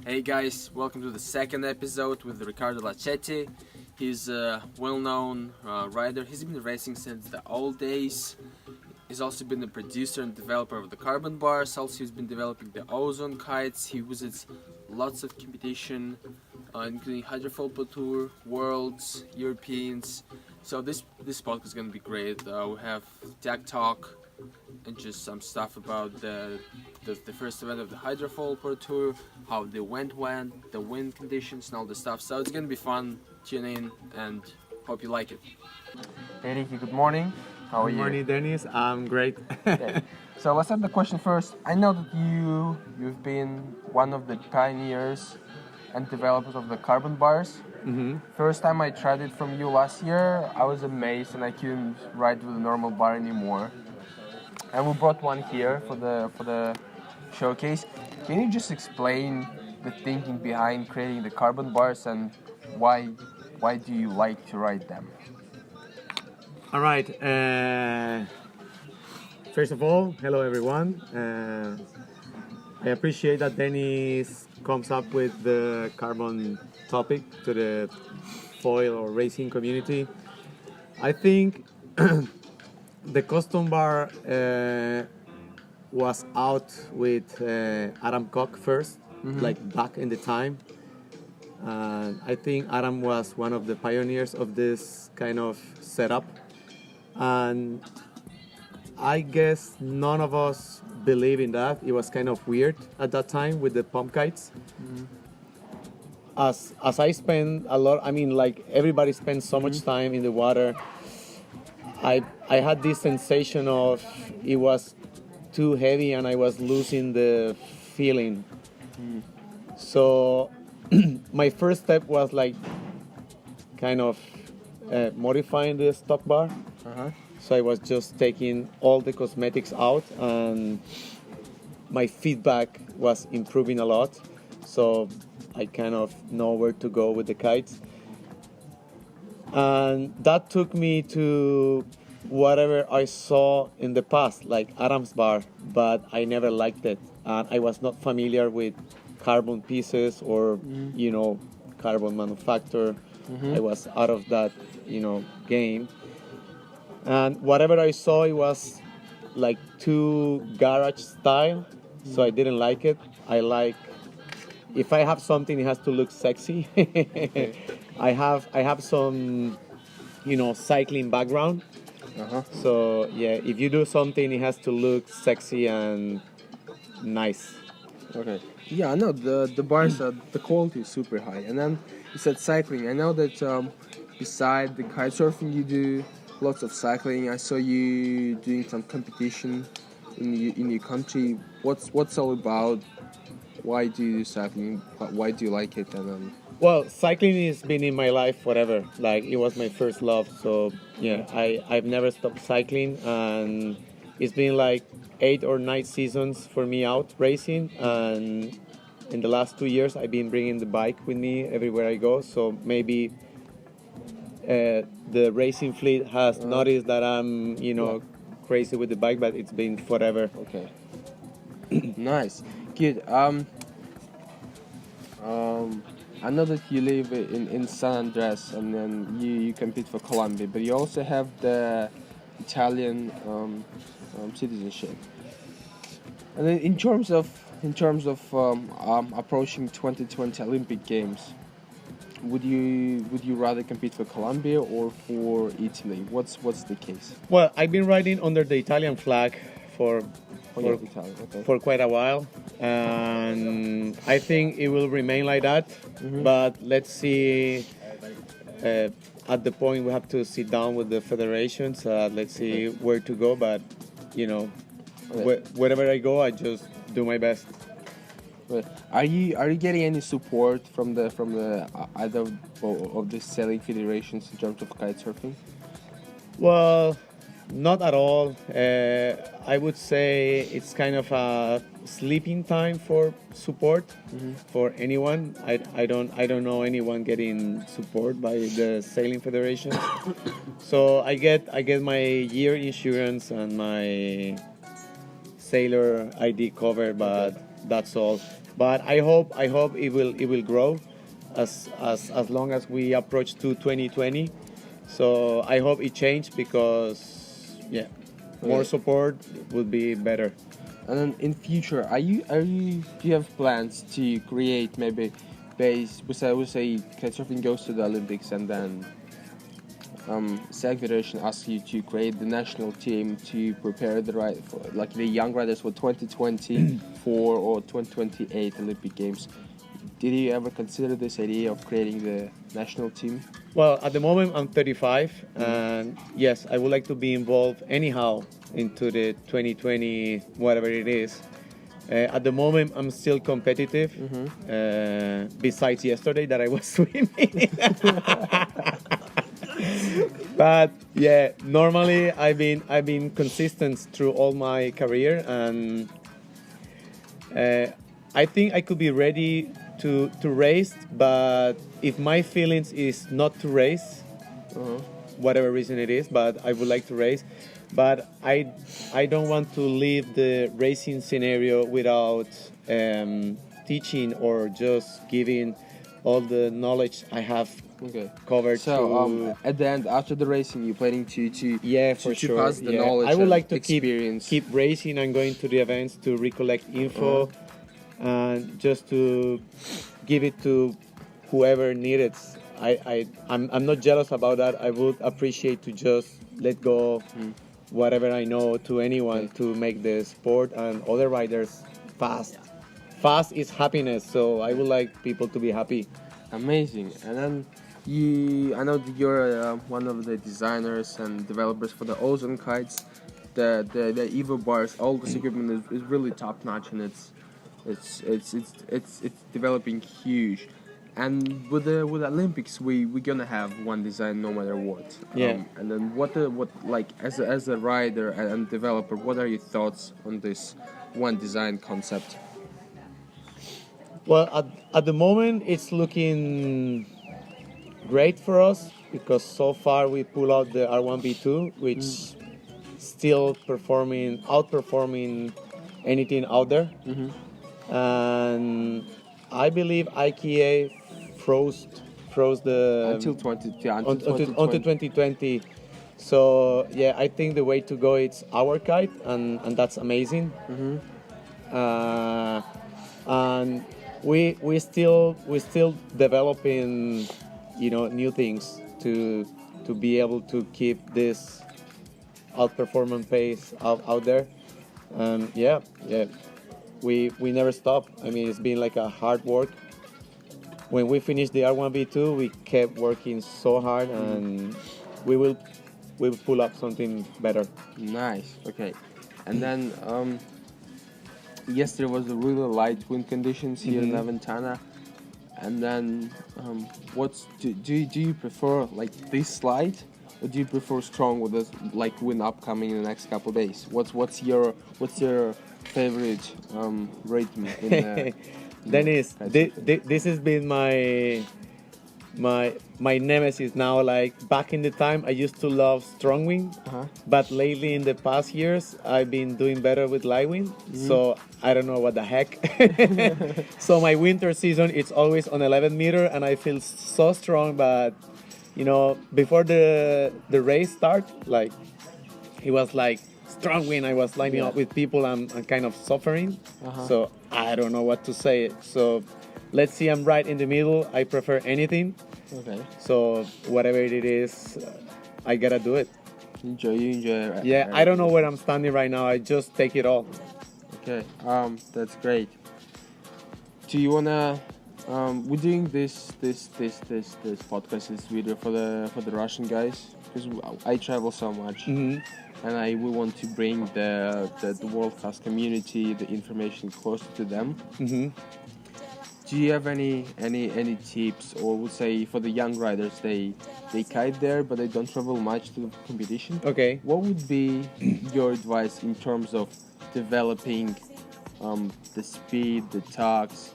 Hey guys, welcome to the second episode with Riccardo Leccese. He's a well-known rider. He's been racing since the old days. He's also been the producer and developer of the carbon bars. Also, he's been developing the Ozone Kites. He visits lots of competition, including Hydrofoil Pro Tour, Worlds, Europeans. So this podcast is going to be great. We have tech talk and just some stuff about the first event of the Hydrofoil Pro Tour, how the event went, the wind conditions and all the stuff. So it's gonna be fun. Tune in and hope you like it. Hey Ricky, good morning. How are you? Good morning, Dennis. I'm great. Okay. So let's have the question first. I know that you've been one of the pioneers and developers of the carbon bars. Mm-hmm. First time I tried it from you last year, I was amazed and I couldn't ride with a normal bar anymore. And we brought one here for the showcase. Can you just explain the thinking behind creating the carbon bars and why do you like to ride them? All right. First of all, hello everyone. I appreciate that Dennis comes up with the carbon topic to the foil or racing community. I think the custom bar was out with Adam Koch first, like back in the time. I think Adam was one of the pioneers of this kind of setup. And I guess none of us believe in that. It was kind of weird at that time with the pump kites. As I spend a lot, I mean, like everybody spends so much time in the water. I had this sensation of it was too heavy and I was losing the feeling. So my first step was like kind of modifying the stock bar. So I was just taking all the cosmetics out and my feedback was improving a lot. So I kind of know where to go with the kites. And that took me to whatever I saw in the past, like Adam's bar, but I never liked it. And I was not familiar with carbon pieces or, carbon manufacture. I was out of that, game. And whatever I saw, it was like too garage style, so I didn't like it. I like, if I have something, it has to look sexy. I have some, cycling background. So yeah, if you do something, it has to look sexy and nice. Okay. Yeah, I know the bars the quality is super high. And then you said cycling. I know that beside the kite surfing, you do lots of cycling. I saw you doing some competition in your country. What's all about? Why do you do cycling? Why do you like it? And Well, cycling has been in my life forever. Like, it was my first love. So yeah, I've never stopped cycling, and it's been like 8 or 9 seasons for me out racing. And in the last 2 years, I've been bringing the bike with me everywhere I go. So maybe the racing fleet has noticed that I'm, crazy with the bike, but it's been forever. Okay. Nice. Good. I know that you live in San Andres and then you compete for Colombia, but you also have the Italian citizenship. And then in terms of approaching 2020 Olympic Games, would you rather compete for Colombia or for Italy? What's the case? Well, I've been riding under the Italian flag for quite a while, and I think it will remain like that. But let's see. At the point we have to sit down with the federations. Let's see where to go. But wherever I go, I just do my best. Are you getting any support from the either of the sailing federations in terms of kite surfing? Well, not at all. I would say it's kind of a sleeping time for support for anyone. I don't know anyone getting support by the sailing federation. So I get my year insurance and my sailor ID covered, but that's all. But I hope it will grow as long as we approach to 2020. So I hope it change because more support would be better. And then in future, do you have plans to create maybe base? We say kitesurfing goes to the Olympics, and then SAG Federation asks you to create the national team to prepare the young riders for 2024 or 2028 Olympic Games. Did you ever consider this idea of creating the national team? Well, at the moment I'm 35, and yes, I would like to be involved anyhow into the 2020 whatever it is. At the moment I'm still competitive. Besides yesterday that I was swimming. But yeah, normally I've been consistent through all my career, and I think I could be ready to race, but if my feelings is not to race, whatever reason it is, but I would like to race, but I don't want to leave the racing scenario without teaching or just giving all the knowledge I have covered. So at the end, after the racing, you're planning to pass the knowledge. I would like to experience. keep racing and going to the events to recollect info and just to give it to whoever needs it. I'm not jealous about that. I would appreciate to just let go whatever I know to anyone to make the sport and other riders fast. Fast is happiness, so I would like people to be happy. Amazing. And then I know that you're one of the designers and developers for the Ozone Kites. The Evo bars, all this equipment is really top notch, and it's developing huge. And with the Olympics, we're gonna have one design no matter what. And then what as a rider and developer, what are your thoughts on this one design concept? Well, at the moment, it's looking great for us because so far we pull out the R1B2, which still outperforming anything out there. And I believe IKEA froze the until 2020. So yeah, I think the way to go is our kite, and that's amazing. And we still developing, new things to be able to keep this outperformance pace out there. And we never stop. I mean, it's been like a hard work. When we finished the R1B2, we kept working so hard, and we will pull up something better. Nice. Okay. And then yesterday was the really light wind conditions here in Aventana. And then do you prefer like this light, or do you prefer strong with this like wind upcoming in the next couple of days? What's your favorite rhythm in the Dennis, this has been my nemesis now. Like back in the time, I used to love strong wind, but lately in the past years, I've been doing better with light wind. So I don't know what the heck. So my winter season, it's always on 11 meter, and I feel so strong. But before the race start, like it was like strong wind. I was lining up with people. I'm kind of suffering. So I don't know what to say. So let's see. I'm right in the middle. I prefer anything. Okay. So whatever it is, I gotta do it. You enjoy it. Yeah, I don't know where I'm standing right now. I just take it all. Okay. That's great. Do you wanna? We're doing this podcast, this video for the Russian guys, because I travel so much. And we want to bring the world-class community, the information closer to them. Do you have any tips, or would say for the young riders, they kite there, but they don't travel much to the competition? Okay. What would be your advice in terms of developing the speed, the tugs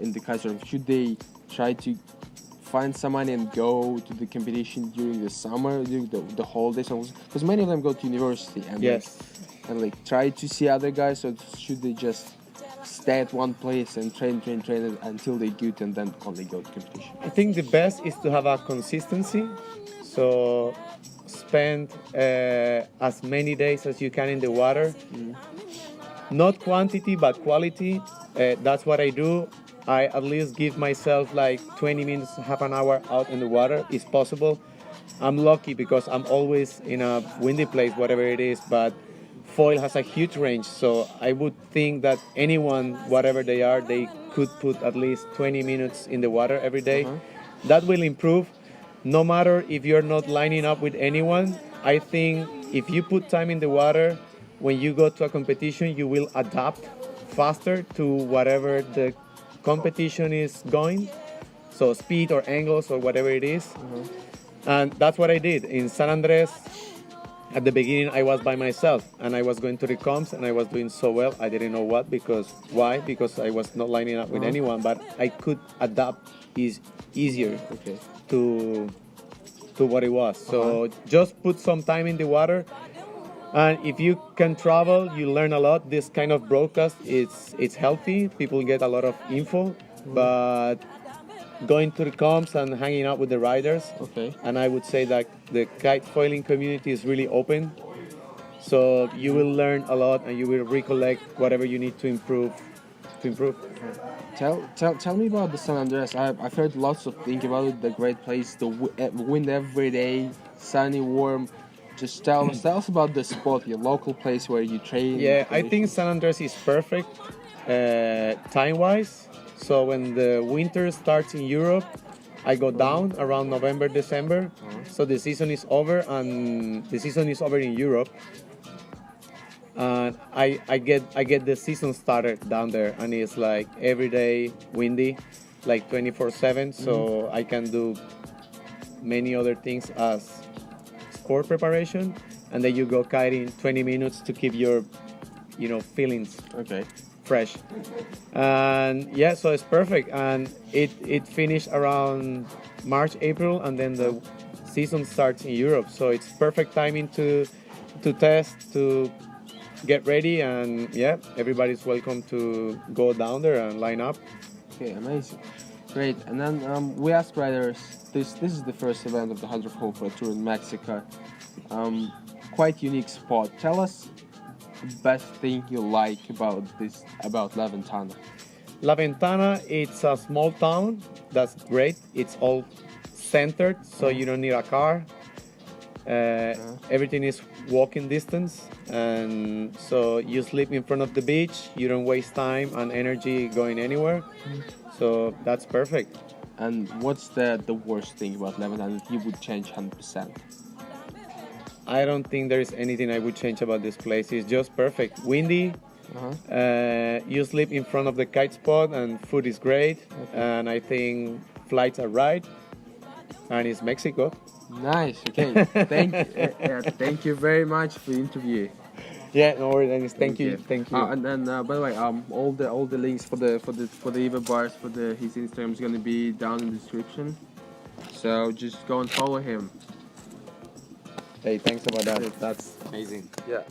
in the kitesurf? Should they try to find some money and go to the competition during the summer, during the holidays? Because many of them go to university and try to see other guys. So should they just stay at one place and train until they good and then only go to competition? I think the best is to have a consistency. So spend as many days as you can in the water. Not quantity, but quality. That's what I do. I at least give myself like 20 minutes, half an hour out in the water. It's possible. I'm lucky because I'm always in a windy place, whatever it is, but foil has a huge range. So I would think that anyone, whatever they are, they could put at least 20 minutes in the water every day. That will improve. No matter if you're not lining up with anyone, I think if you put time in the water, when you go to a competition, you will adapt faster to whatever the competition is going. So speed or angles or whatever it is. And that's what I did. In San Andres, at the beginning, I was by myself and I was going to the comps and I was doing so well. I didn't know why? Because I was not lining up with anyone, but I could adapt easier to what it was. So just put some time in the water. And if you can travel, you learn a lot. This kind of broadcast, it's healthy. People get a lot of info, but going to the comps and hanging out with the riders. And I would say that the kite foiling community is really open. So you will learn a lot and you will recollect whatever you need to improve. Tell me about the San Andres. I've heard lots of things about it. The great place, the wind every day, sunny, warm. Just tell us about the spot, your local place where you train. Yeah, I think San Andres is perfect time-wise. So when the winter starts in Europe, I go down around November, December. So the season is over, and the season is over in Europe. And I get the season started down there, and it's like every day windy, like 24/7. So I can do many other things as sport preparation, and then you go kiting 20 minutes to keep your, feelings fresh. And yeah, so it's perfect, and it finished around March, April, and then the season starts in Europe. So it's perfect timing to test, to get ready, and yeah, everybody's welcome to go down there and line up. Okay, amazing. Great. And then we ask riders, this is the first event of the Hydrofoil Pro Tour in Mexico. Quite unique spot. Tell us the best thing you like about La Ventana. La Ventana, it's a small town. That's great. It's all centered, so you don't need a car. Everything is walking distance, and so you sleep in front of the beach. You don't waste time and energy going anywhere. So that's perfect. And what's the worst thing about La Ventana that you would change 100%? I don't think there is anything I would change about this place. It's just perfect. Windy. You sleep in front of the kite spot, and food is great. And I think flights are right. And it's Mexico. Nice. Okay. Thank you very much for the interview. Yeah, no worries, Dennis. Thank you. And then, by the way, all the links for the Eva bars for his Instagram is gonna be down in the description. So just go and follow him. Hey, thanks about that. That's amazing. Yeah.